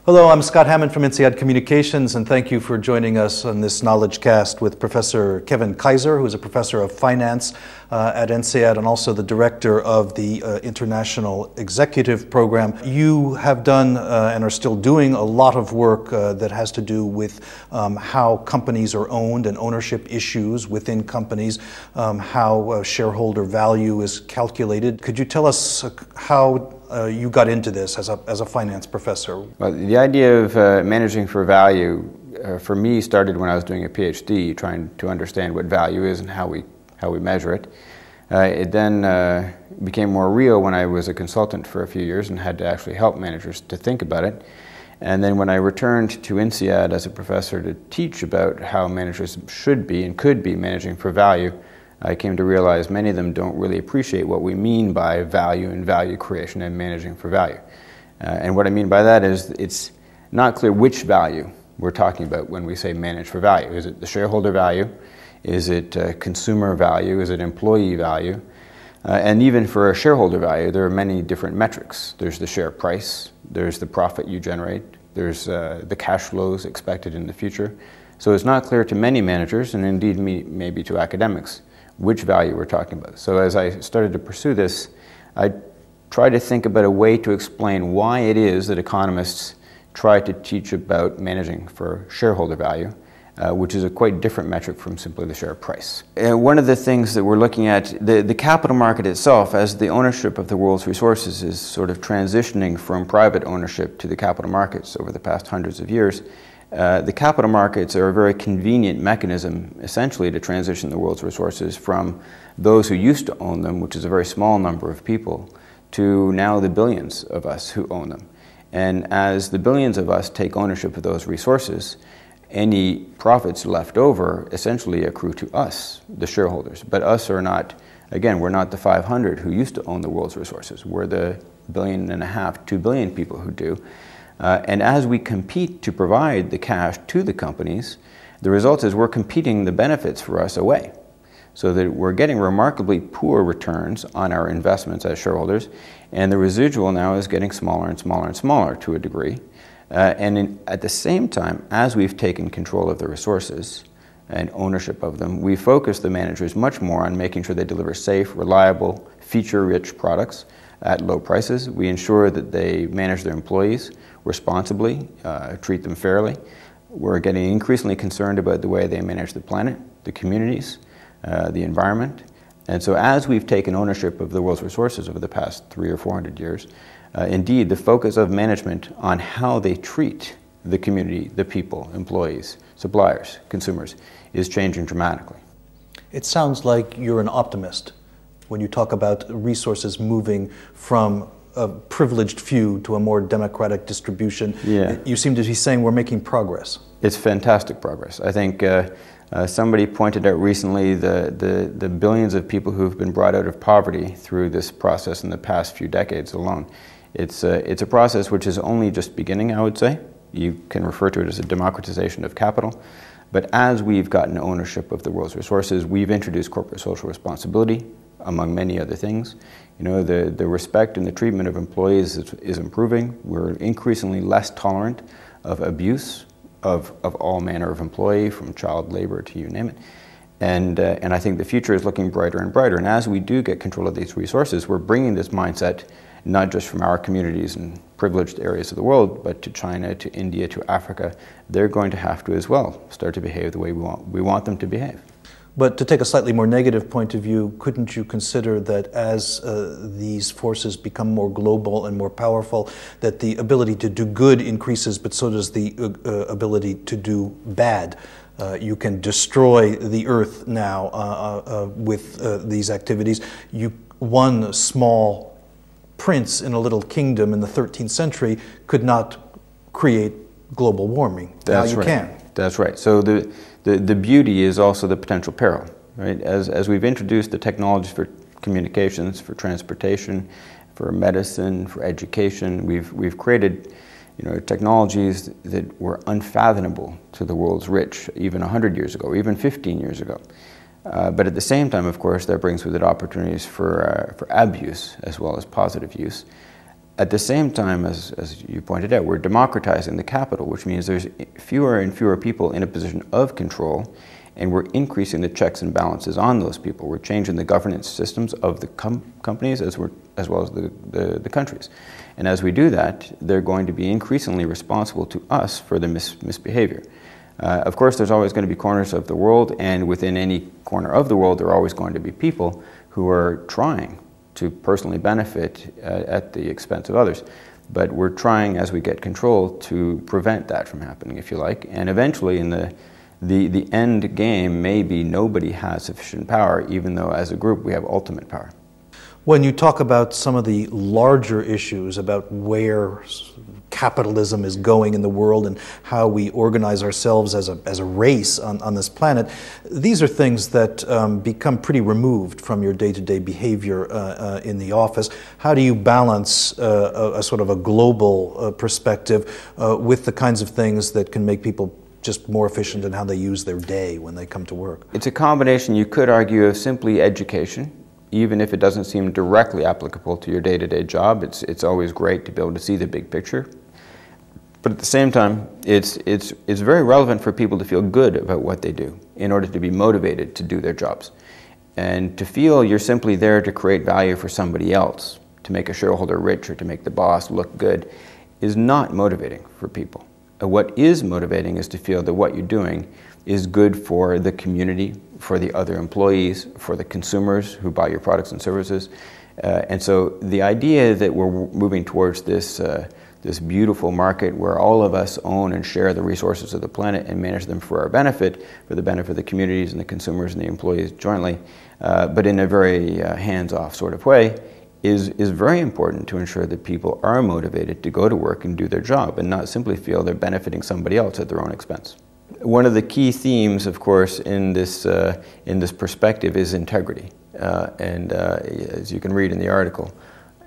Hello, I'm Scott Hammond from INSEAD Communications, and thank you for joining us on this Knowledge Cast with Professor Kevin Kaiser, who is a professor of finance at INSEAD and also the director of the International Executive Program. You have done and are still doing a lot of work that has to do with how companies are owned and ownership issues within companies, how shareholder value is calculated. Could you tell us how you got into this as a finance professor? Well, the idea of managing for value for me started when I was doing a PhD, trying to understand what value is and how we measure it. It then became more real when I was a consultant for a few years and had to actually help managers to think about it. And then when I returned to INSEAD as a professor to teach about how managers should be and could be managing for value, I came to realize many of them don't really appreciate what we mean by value and value creation and managing for value. And what I mean by that is it's not clear which value we're talking about when we say manage for value. Is it the shareholder value? Is it consumer value? Is it employee value? And even for a shareholder value, there are many different metrics. There's the share price, there's the profit you generate, there's the cash flows expected in the future. So it's not clear to many managers, and indeed maybe to academics, which value we're talking about. So as I started to pursue this, I tried to think about a way to explain why it is that economists try to teach about managing for shareholder value, which is a quite different metric from simply the share price. One of the things that we're looking at, the capital market itself, as the ownership of the world's resources is sort of transitioning from private ownership to the capital markets over the past hundreds of years. The capital markets are a very convenient mechanism, essentially, to transition the world's resources from those who used to own them, which is a very small number of people, to now the billions of us who own them. And as the billions of us take ownership of those resources, any profits left over essentially accrue to us, the shareholders. But us are not, again, we're not the 500 who used to own the world's resources. We're the 1.5 billion, 2 billion people who do. And as we compete to provide the cash to the companies, the result is we're competing the benefits for us away. So that we're getting remarkably poor returns on our investments as shareholders, and the residual now is getting smaller and smaller and smaller to a degree. At the same time, as we've taken control of the resources and ownership of them, we focus the managers much more on making sure they deliver safe, reliable, feature-rich products at low prices. We ensure that they manage their employees responsibly, treat them fairly. We're getting increasingly concerned about the way they manage the planet, the communities, the environment. And so as we've taken ownership of the world's resources over the past 300 or 400 years, indeed the focus of management on how they treat the community, the people, employees, suppliers, consumers, is changing dramatically. It sounds like you're an optimist when you talk about resources moving from a privileged few to a more democratic distribution. Yeah. You seem to be saying we're making progress. It's fantastic progress. I think somebody pointed out recently the billions of people who've been brought out of poverty through this process in the past few decades alone. It's a process which is only just beginning, I would say. You can refer to it as a democratization of capital. But as we've gotten ownership of the world's resources, we've introduced corporate social responsibility, among many other things. You know, the respect and the treatment of employees is improving. We're increasingly less tolerant of abuse of all manner of employee, from child labor to you name it. And I think the future is looking brighter and brighter. And as we do get control of these resources, we're bringing this mindset not just from our communities and privileged areas of the world, but to China, to India, to Africa. They're going to have to as well start to behave the way we want them to behave. But to take a slightly more negative point of view, couldn't you consider that as these forces become more global and more powerful, that the ability to do good increases, but so does the ability to do bad? You can destroy the earth now with these activities. One small prince in a little kingdom in the 13th century could not create global warming. That's now you right. can. That's right. So the beauty is also the potential peril, right? As we've introduced the technologies for communications, for transportation, for medicine, for education, we've created, you know, technologies that were unfathomable to the world's rich even 100 years ago, even 15 years ago. But at the same time, of course, that brings with it opportunities for abuse as well as positive use. At the same time, as you pointed out, we're democratizing the capital, which means there's fewer and fewer people in a position of control, and we're increasing the checks and balances on those people. We're changing the governance systems of the companies as well as the countries. And as we do that, they're going to be increasingly responsible to us for the misbehavior. Of course, there's always going to be corners of the world, and within any corner of the world, there are always going to be people who are trying to personally benefit at the expense of others. But we're trying, as we get control, to prevent that from happening, if you like. And eventually, in the end game may be nobody has sufficient power, even though as a group we have ultimate power. When you talk about some of the larger issues about where capitalism is going in the world and how we organize ourselves as a race on this planet, these are things that become pretty removed from your day-to-day behavior in the office. How do you balance a sort of a global perspective with the kinds of things that can make people just more efficient in how they use their day when they come to work? It's a combination, you could argue, of simply education. Even if it doesn't seem directly applicable to your day-to-day job, it's always great to be able to see the big picture. But at the same time, it's very relevant for people to feel good about what they do in order to be motivated to do their jobs. And to feel you're simply there to create value for somebody else, to make a shareholder rich or to make the boss look good, is not motivating for people. What is motivating is to feel that what you're doing is good for the community, for the other employees, for the consumers who buy your products and services. And so the idea that we're moving towards this beautiful market where all of us own and share the resources of the planet and manage them for our benefit, for the benefit of the communities and the consumers and the employees jointly, but in a very hands-off sort of way, is very important to ensure that people are motivated to go to work and do their job and not simply feel they're benefiting somebody else at their own expense. One of the key themes, of course, in this perspective is integrity. As you can read in the article,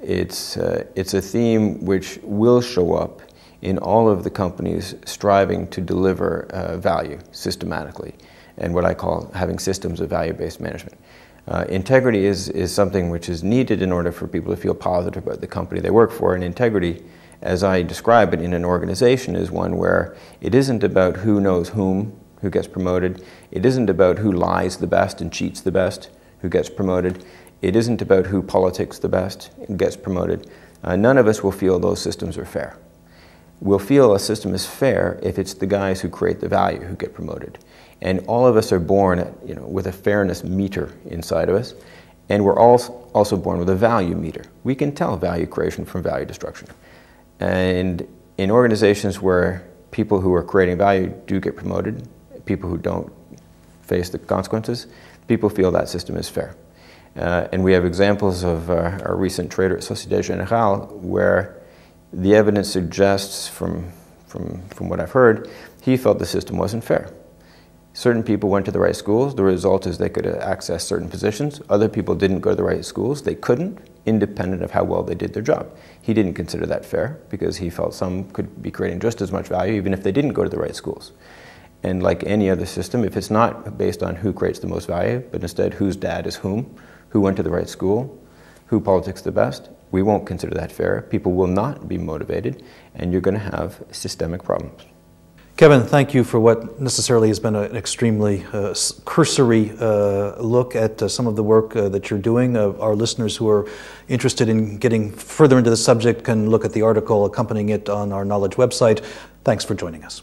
it's a theme which will show up in all of the companies striving to deliver value systematically, and what I call having systems of value-based management. Integrity is something which is needed in order for people to feel positive about the company they work for, and integrity, as I describe it in an organization, is one where it isn't about who knows whom, who gets promoted. It isn't about who lies the best and cheats the best, who gets promoted. It isn't about who politics the best and gets promoted. None of us will feel those systems are fair. We'll feel a system is fair if it's the guys who create the value who get promoted. And all of us are born with a fairness meter inside of us, and we're also born with a value meter. We can tell value creation from value destruction. And in organizations where people who are creating value do get promoted, people who don't face the consequences, people feel that system is fair. And we have examples of our recent trader at Société Générale where the evidence suggests from what I've heard, he felt the system wasn't fair. Certain people went to the right schools. The result is they could access certain positions. Other people didn't go to the right schools. They couldn't, independent of how well they did their job. He didn't consider that fair because he felt some could be creating just as much value even if they didn't go to the right schools. And like any other system, if it's not based on who creates the most value, but instead whose dad is whom, who went to the right school, who politics the best, we won't consider that fair. People will not be motivated, and you're going to have systemic problems. Kevin, thank you for what necessarily has been an extremely cursory look at some of the work that you're doing. Our listeners who are interested in getting further into the subject can look at the article accompanying it on our Knowledge website. Thanks for joining us.